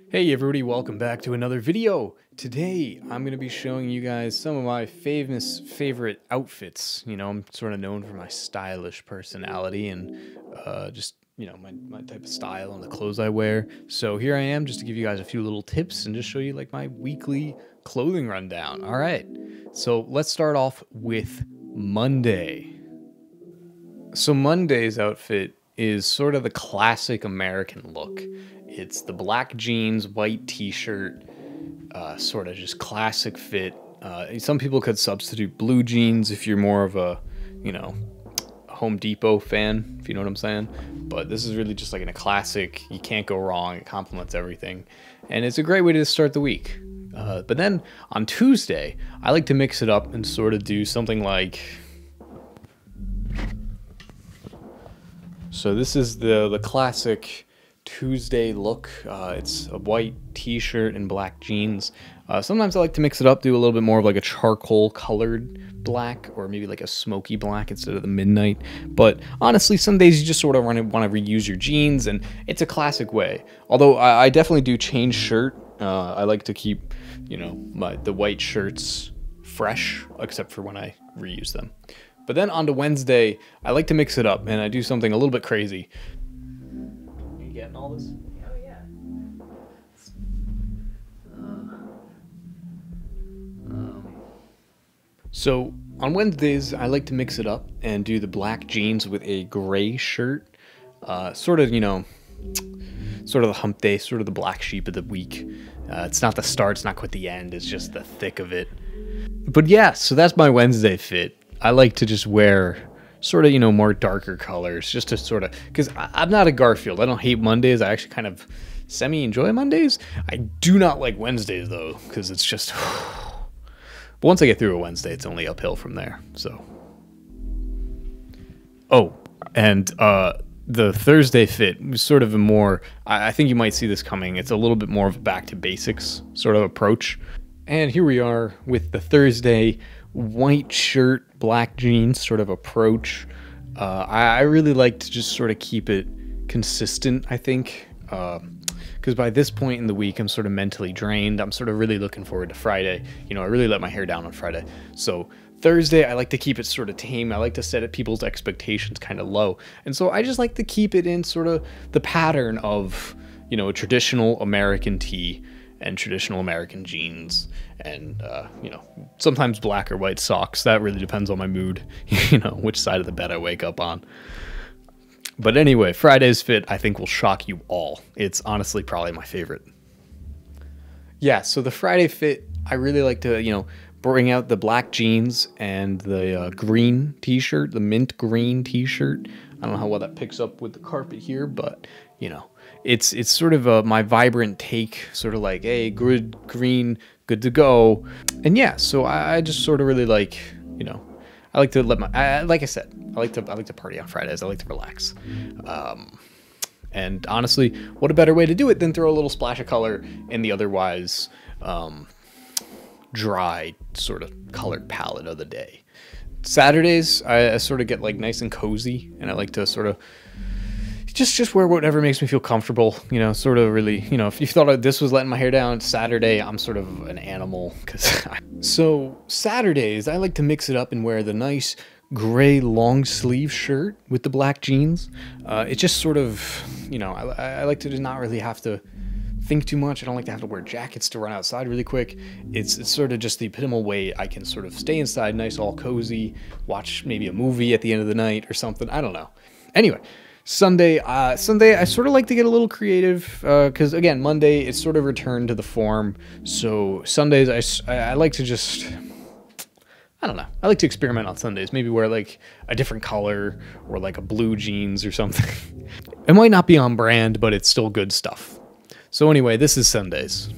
Hey everybody, welcome back to another video. Today, I'm going to be showing you guys some of my favorite outfits. You know, I'm sort of known for my stylish personality and just, you know, my type of style and the clothes I wear. So here I am just to give you guys a few little tips and just show you like my weekly clothing rundown. All right, so let's start off with Monday. So Monday's outfit is sort of the classic American look. It's the black jeans, white t-shirt, sort of just classic fit. Some people could substitute blue jeans if you're more of a, you know, Home Depot fan, if you know what I'm saying. But this is really just like in a classic, you can't go wrong, it complements everything. And it's a great way to start the week. But then on Tuesday, I like to mix it up and sort of do something like... So this is the classic Tuesday look. It's a white t-shirt and black jeans. Sometimes I like to mix it up, do a little bit more of like a charcoal colored black, or maybe like a smoky black instead of the midnight. But honestly, some days you just sort of want to reuse your jeans, and it's a classic way. Although I definitely do change shirt. I like to keep, you know, the white shirts fresh, except for when I reuse them. But then on to Wednesday, I like to mix it up, and I do something a little bit crazy. You getting all this? Oh, yeah. So on Wednesdays, I like to mix it up and do the black jeans with a gray shirt. Sort of, you know, sort of the hump day, sort of the black sheep of the week. It's not the start, it's not quite the end, it's just the thick of it. But yeah, so that's my Wednesday fit. I like to just wear sort of, you know, more darker colors, just to sort of, because I'm not a Garfield. I don't hate Mondays. I actually kind of semi-enjoy Mondays. I do not like Wednesdays, though, because it's just... But once I get through a Wednesday, it's only uphill from there, so... Oh, and the Thursday fit was sort of a more... I think you might see this coming. It's a little bit more of a back-to-basics sort of approach. And here we are with the Thursday white shirt, black jeans sort of approach. I really like to just sort of keep it consistent, I think, because by this point in the week, I'm sort of mentally drained. I'm sort of really looking forward to Friday. You know, I really let my hair down on Friday. So Thursday, I like to keep it sort of tame. I like to set people's expectations kind of low. And so I just like to keep it in sort of the pattern of, you know, a traditional American tee and traditional American jeans, and you know, sometimes black or white socks. That really depends on my mood, you know, which side of the bed I wake up on. But anyway, Friday's fit I think will shock you all. It's honestly probably my favorite. Yeah, so the Friday fit, I really like to, you know, bring out the black jeans and the green t-shirt, the mint green t-shirt. I don't know how well that picks up with the carpet here, but you know, it's sort of my vibrant take, sort of like, hey, good green, good to go. And yeah, so I just sort of really like, you know, I like to let my, like I said, I like to party on Fridays. I like to relax. And honestly, what a better way to do it than throw a little splash of color in the otherwise dry sort of colored palette of the day. Saturdays, I sort of get like nice and cozy, and I like to sort of just wear whatever makes me feel comfortable, you know, sort of really, you know, if you thought this was letting my hair down, Saturday, I'm sort of an animal. So Saturdays, I like to mix it up and wear the nice gray long sleeve shirt with the black jeans. It just sort of, you know, I like to just not really have to think too much. I don't like to have to wear jackets to run outside really quick. It's sort of just the epitomal way I can sort of stay inside, nice, all cozy, watch maybe a movie at the end of the night or something. I don't know. Anyway, Sunday, I sort of like to get a little creative, because again, Monday, it's sort of returned to the form. So Sundays, I like to just, I don't know. I like to experiment on Sundays. Maybe wear like a different color or like a blue jeans or something. It might not be on brand, but it's still good stuff. So anyway, this is Sundays.